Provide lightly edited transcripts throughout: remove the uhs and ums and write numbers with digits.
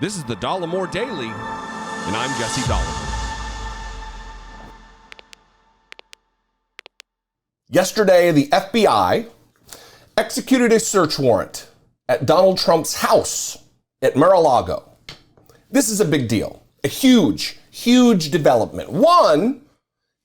This is the Dollemore Daily, and I'm Jesse Dollemore. Yesterday, the FBI executed a search warrant at Donald Trump's house at Mar-a-Lago. This is a big deal, a huge, huge development. One,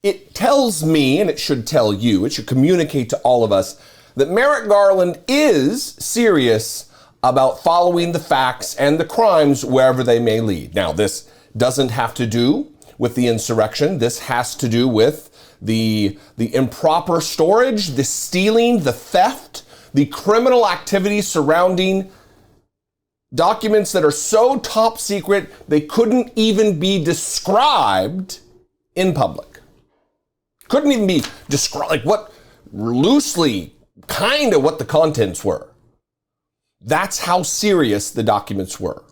it tells me, and it should tell you, it should communicate to all of us, that Merrick Garland is serious about following the facts and the crimes wherever they may lead. Now, this doesn't have to do with the insurrection. This has to do with the improper storage, the stealing, the theft, the criminal activity surrounding documents that are so top secret they couldn't even be described in public. Couldn't even be described, like what loosely, kind of what the contents were. That's how serious the documents were.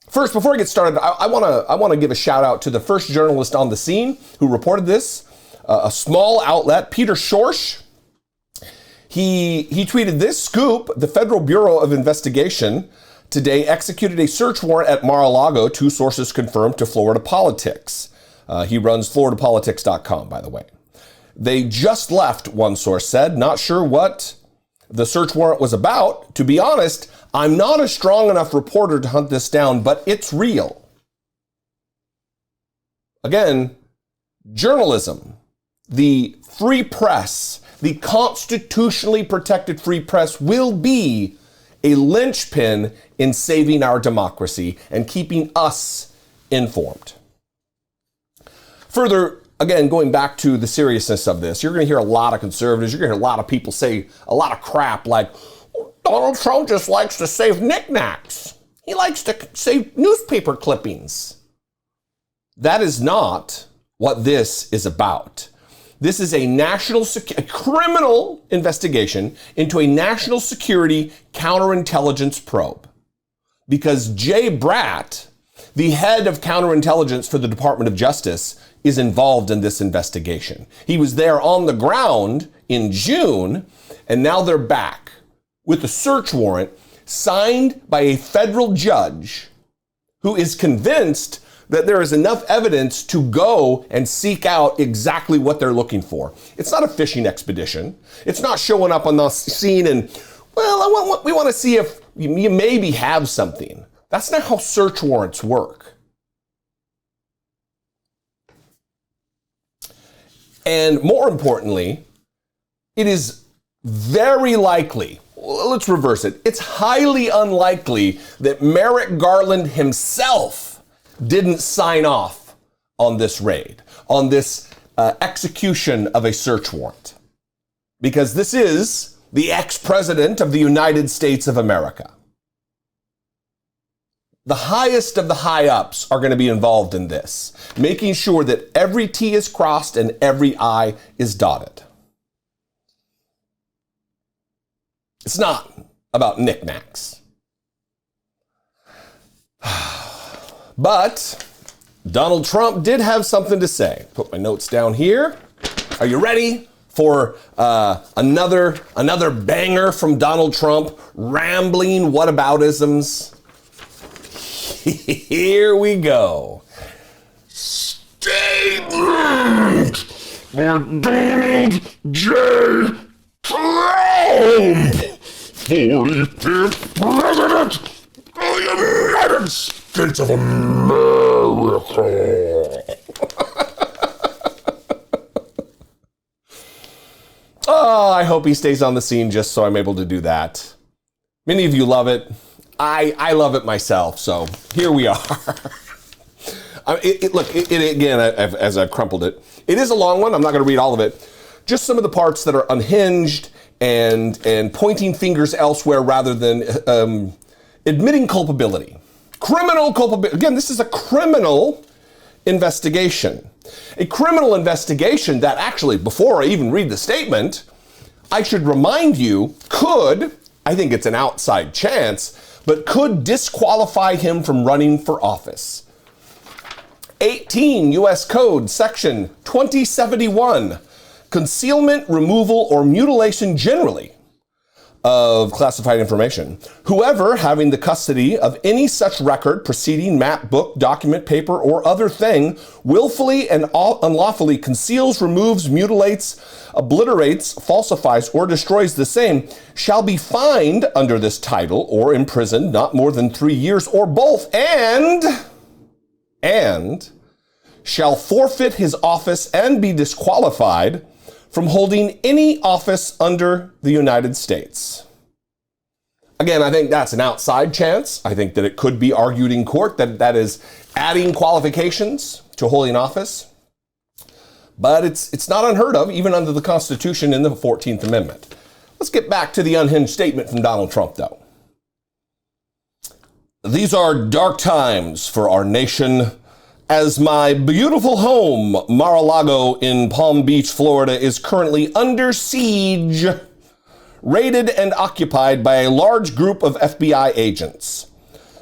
First, before I get started, I want to give a shout out to the first journalist on the scene who reported this, a small outlet, Peter Schorsch. He tweeted this scoop: the Federal Bureau of Investigation today executed a search warrant at Mar-a-Lago, two sources confirmed to Florida Politics. He runs floridapolitics.com, by the way. They just left, one source said. Not sure what the search warrant was about. To be honest, I'm not a strong enough reporter to hunt this down, but it's real. Again, journalism, the free press, the constitutionally protected free press will be a linchpin in saving our democracy and keeping us informed. Further, again, going back to the seriousness of this, you're going to hear a lot of conservatives, you're going to hear a lot of people say a lot of crap like, Donald Trump just likes to save knickknacks. He likes to save newspaper clippings. That is not what this is about. This is a criminal investigation into a national security counterintelligence probe. Because Jay Bratt, the head of counterintelligence for the Department of Justice, is involved in this investigation. He was there on the ground in June, and now they're back with a search warrant signed by a federal judge who is convinced that there is enough evidence to go and seek out exactly what they're looking for. It's not a fishing expedition. It's not showing up on the scene and, well, we want to see if you maybe have something. That's not how search warrants work. And more importantly, it is very likely, let's reverse it. It's highly unlikely that Merrick Garland himself didn't sign off on this raid, on this execution of a search warrant. Because this is the ex-president of the United States of America. The highest of the high-ups are going to be involved in this, making sure that every T is crossed and every I is dotted. It's not about knickknacks. But Donald Trump did have something to say. Put my notes down here. Are you ready for another banger from Donald Trump? Rambling whataboutisms. Here we go. Statement for Donald J. Trump, 45th President of the United States of America. Oh, I hope he stays on the scene just so I'm able to do that. Many of you love it. I love it myself, so here we are. Again, as I crumpled it, it is a long one. I'm not going to read all of it. Just some of the parts that are unhinged and pointing fingers elsewhere rather than admitting culpability. Criminal culpability. Again, this is a criminal investigation. A criminal investigation that actually, before I even read the statement, I should remind you could, I think it's an outside chance, but could disqualify him from running for office. 18 U.S. Code, Section 2071, concealment, removal, or mutilation generally of classified information. Whoever having the custody of any such record, proceeding, map, book, document, paper, or other thing, willfully and unlawfully conceals, removes, mutilates, obliterates, falsifies, or destroys the same, shall be fined under this title or imprisoned not more than 3 years or both, and shall forfeit his office and be disqualified from holding any office under the United States. Again, I think that's an outside chance. I think that it could be argued in court that that is adding qualifications to holding office. But it's not unheard of, even under the Constitution in the 14th Amendment. Let's get back to the unhinged statement from Donald Trump, though. These are dark times for our nation, as my beautiful home, Mar-a-Lago in Palm Beach, Florida, is currently under siege, raided and occupied by a large group of FBI agents.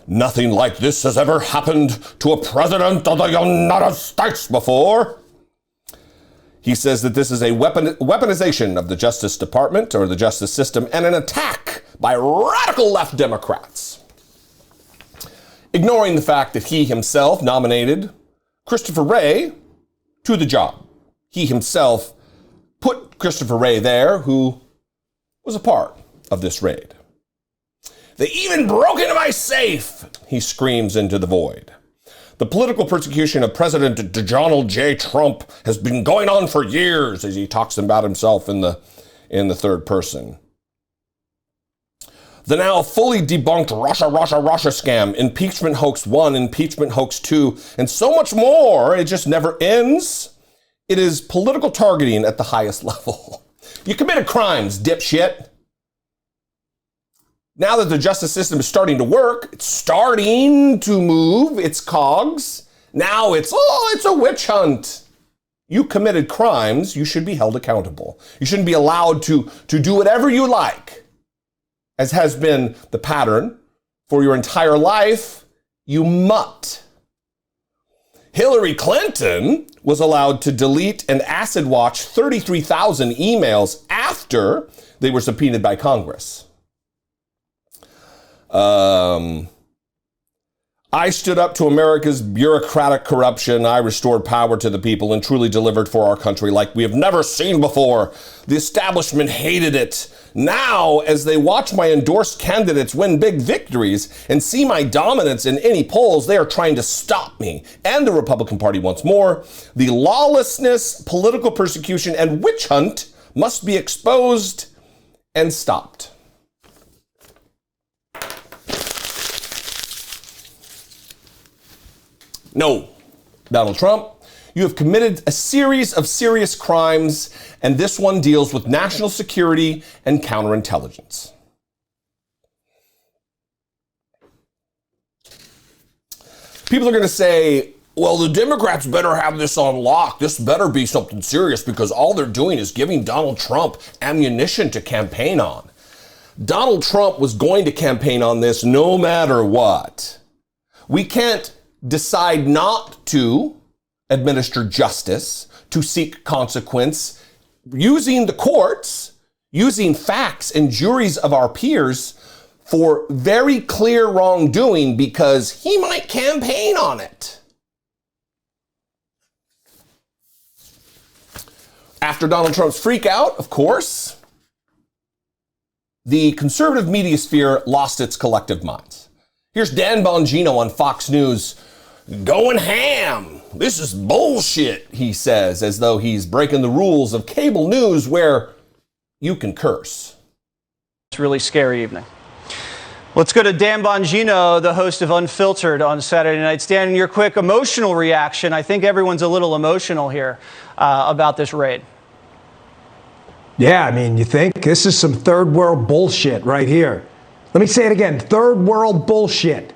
Nothing like this has ever happened to a president of the United States before. He says that this is a weaponization of the Justice Department or the justice system and an attack by radical left Democrats. Ignoring the fact that he himself nominated Christopher Wray to the job. He himself put Christopher Wray there, who was a part of this raid. They even broke into my safe, he screams into the void. The political persecution of President Donald J. Trump has been going on for years, as he talks about himself in the third person. The now fully debunked Russia scam, impeachment hoax 1, impeachment hoax 2, and so much more. It just never ends. It is political targeting at the highest level. You committed crimes, dipshit. Now that the justice system is starting to work, it's starting to move its cogs. Now it's a witch hunt. You committed crimes, you should be held accountable. You shouldn't be allowed to do whatever you like, as has been the pattern for your entire life, you mutt. Hillary Clinton was allowed to delete and acid watch 33,000 emails after they were subpoenaed by Congress. I stood up to America's bureaucratic corruption. I restored power to the people and truly delivered for our country like we have never seen before. The establishment hated it. Now, as they watch my endorsed candidates win big victories and see my dominance in any polls, they are trying to stop me and the Republican Party once more. The lawlessness, political persecution, and witch hunt must be exposed and stopped. No, Donald Trump, you have committed a series of serious crimes, and this one deals with national security and counterintelligence. People are going to say, well, the Democrats better have this on lock. This better be something serious because all they're doing is giving Donald Trump ammunition to campaign on. Donald Trump was going to campaign on this no matter what. We can't decide not to administer justice, to seek consequence, using the courts, using facts and juries of our peers for very clear wrongdoing because he might campaign on it. After Donald Trump's freak out, of course, the conservative media sphere lost its collective minds. Here's Dan Bongino on Fox News going ham. This is bullshit, he says, as though he's breaking the rules of cable news where you can curse. It's a really scary evening. Let's go to Dan Bongino, the host of Unfiltered on Saturday nights. Dan, your quick emotional reaction. I think everyone's a little emotional here about this raid. Yeah, I mean, you think this is some third world bullshit right here. Let me say it again. Third world bullshit.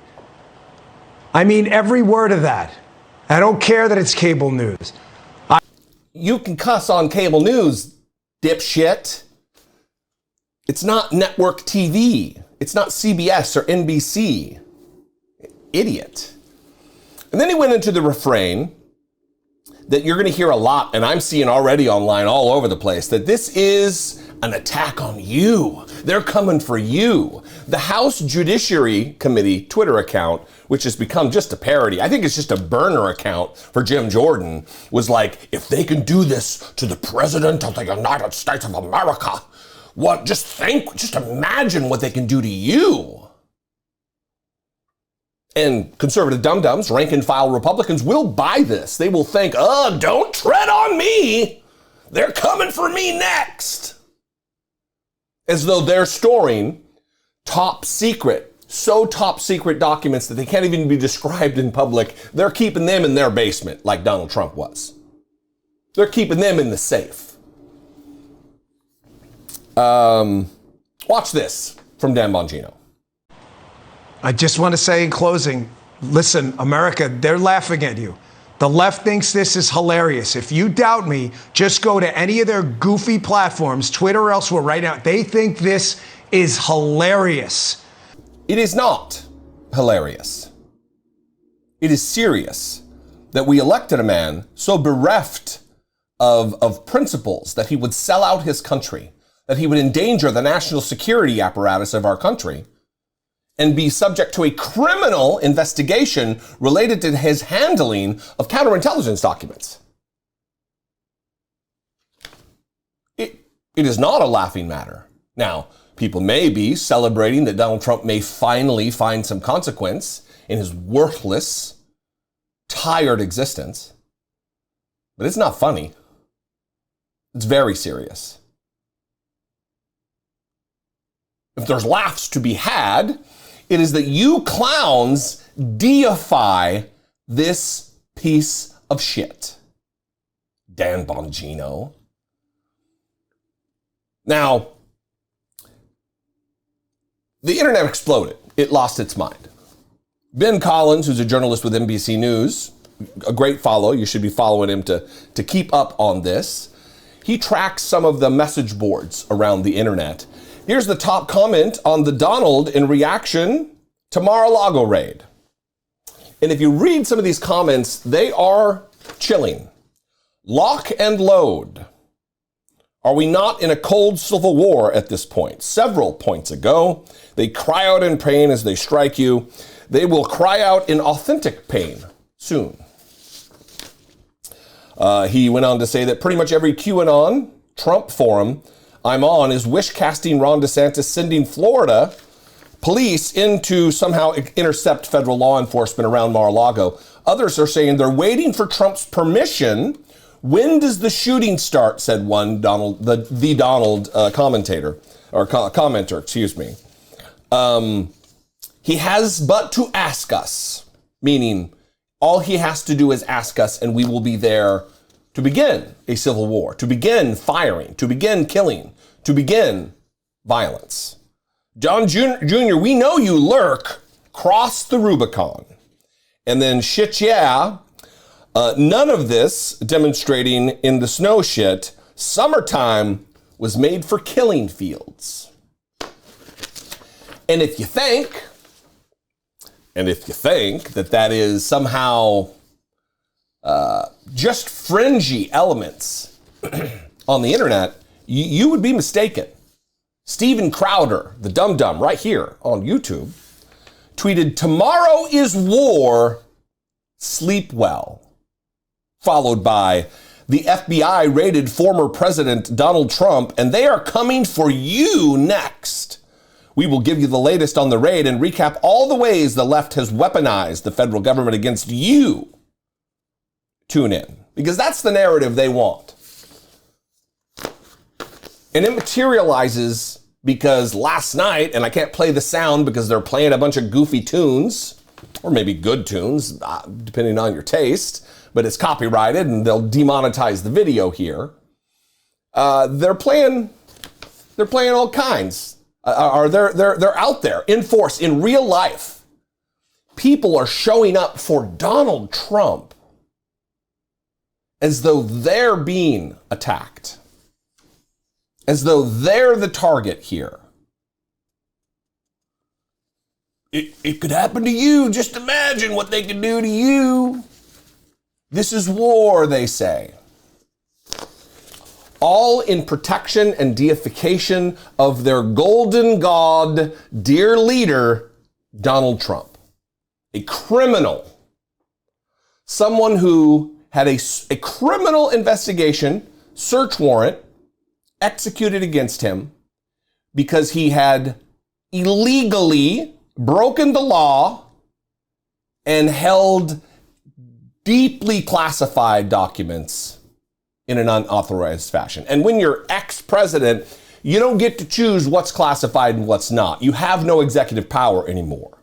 I mean every word of that. I don't care that it's cable news. You can cuss on cable news, dipshit. It's not network TV. It's not CBS or NBC. Idiot. And then he went into the refrain that you're going to hear a lot, and I'm seeing already online all over the place, that this is an attack on you. They're coming for you. The House Judiciary Committee Twitter account, which has become just a parody, I think it's just a burner account for Jim Jordan, was like, if they can do this to the President of the United States of America, just imagine what they can do to you. And conservative dum-dums, rank and file Republicans will buy this. They will think, oh, don't tread on me. They're coming for me next. As though they're storing top secret documents that they can't even be described in public. They're keeping them in their basement like Donald Trump was. They're keeping them in the safe. Watch this from Dan Bongino. I just want to say in closing, listen, America, they're laughing at you. The left thinks this is hilarious. If you doubt me, just go to any of their goofy platforms, Twitter or elsewhere right now. They think this is hilarious. It is not hilarious. It is serious that we elected a man so bereft of principles that he would sell out his country, that he would endanger the national security apparatus of our country, and be subject to a criminal investigation related to his handling of counterintelligence documents. It is not a laughing matter. Now, people may be celebrating that Donald Trump may finally find some consequence in his worthless, tired existence. But it's not funny. It's very serious. If there's laughs to be had, it is that you clowns deify this piece of shit. Dan Bongino. Now, the internet exploded. It lost its mind. Ben Collins, who's a journalist with NBC News, a great follow. You should be following him to keep up on this. He tracks some of the message boards around the internet. Here's the top comment on the Donald in reaction to Mar-a-Lago raid. And if you read some of these comments, they are chilling. Lock and load. Are we not in a cold civil war at this point? Several points ago, they cry out in pain as they strike you. They will cry out in authentic pain soon. He went on to say that pretty much every QAnon Trump forum I'm on is wish-casting Ron DeSantis sending Florida police in to somehow intercept federal law enforcement around Mar-a-Lago. Others are saying they're waiting for Trump's permission. When does the shooting start? Said one Donald, the Donald commentator or commenter, excuse me. He has but to ask us, meaning all he has to do is ask us, and we will be there to begin a civil war, to begin firing, to begin killing, to begin violence. John Jr., we know you lurk, cross the Rubicon. And then shit, yeah, none of this demonstrating in the snow shit, summertime was made for killing fields. And if you think that that is somehow just fringy elements on the internet, you would be mistaken. Steven Crowder, the dum-dum right here on YouTube, tweeted, "Tomorrow is war, sleep well." Followed by, "The FBI raided former President Donald Trump, and they are coming for you next. We will give you the latest on the raid and recap all the ways the left has weaponized the federal government against you. Tune in," because that's the narrative they want. And it materializes because last night, and I can't play the sound because they're playing a bunch of goofy tunes, or maybe good tunes, depending on your taste, but it's copyrighted and they'll demonetize the video here. They're playing all kinds. They're out there in force, in real life. People are showing up for Donald Trump as though they're being attacked, as though they're the target here. It could happen to you. Just imagine what they could do to you. This is war, they say. all in protection and deification of their golden god, dear leader, Donald Trump. A criminal. Someone who had a criminal investigation, search warrant, executed against him because he had illegally broken the law and held deeply classified documents in an unauthorized fashion. And when you're ex-president, you don't get to choose what's classified and what's not. You have no executive power anymore.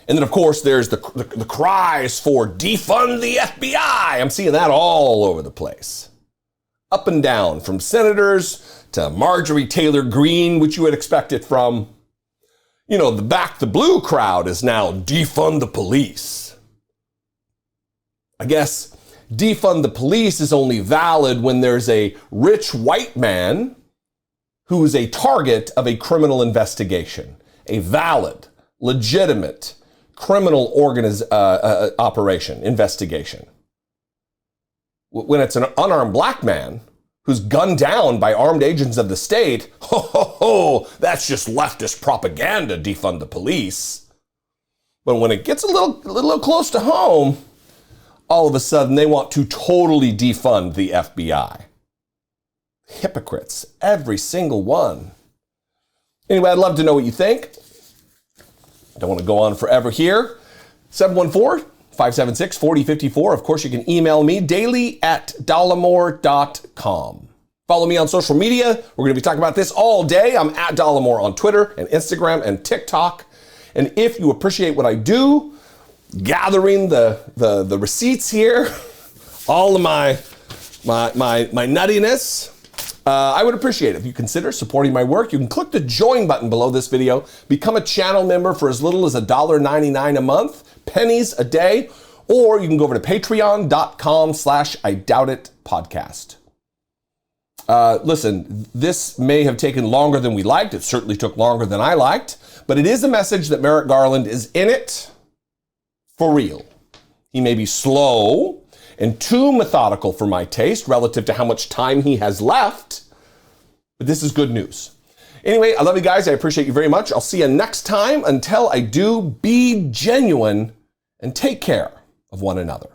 And then, of course, there's the cries for defund the FBI. I'm seeing that all over the place. Up and down, from senators to Marjorie Taylor Greene, which you would expect it from. You know, the Back the Blue crowd is now defund the police. I guess defund the police is only valid when there's a rich white man who is a target of a criminal investigation, a valid, legitimate criminal operation, investigation. When it's an unarmed black man who's gunned down by armed agents of the state, that's just leftist propaganda, defund the police. But when it gets a little close to home, all of a sudden they want to totally defund the FBI. Hypocrites, every single one. Anyway, I'd love to know what you think. I don't want to go on forever here. 714-576-4054. Of course, you can email me daily@dollemore.com. Follow me on social media. We're going to be talking about this all day. I'm at Dollemore on Twitter and Instagram and TikTok. And if you appreciate what I do, gathering the receipts here, all of my nuttiness, I would appreciate it if you consider supporting my work. You can click the join button below this video, become a channel member for as little as $1.99 a month, pennies a day, or you can go over to patreon.com/IDoubtItPodcast. Listen, this may have taken longer than we liked. It certainly took longer than I liked, but it is a message that Merrick Garland is in it for real. He may be slow and too methodical for my taste relative to how much time he has left, but this is good news. Anyway, I love you guys. I appreciate you very much. I'll see you next time. Until I do, be genuine and take care of one another.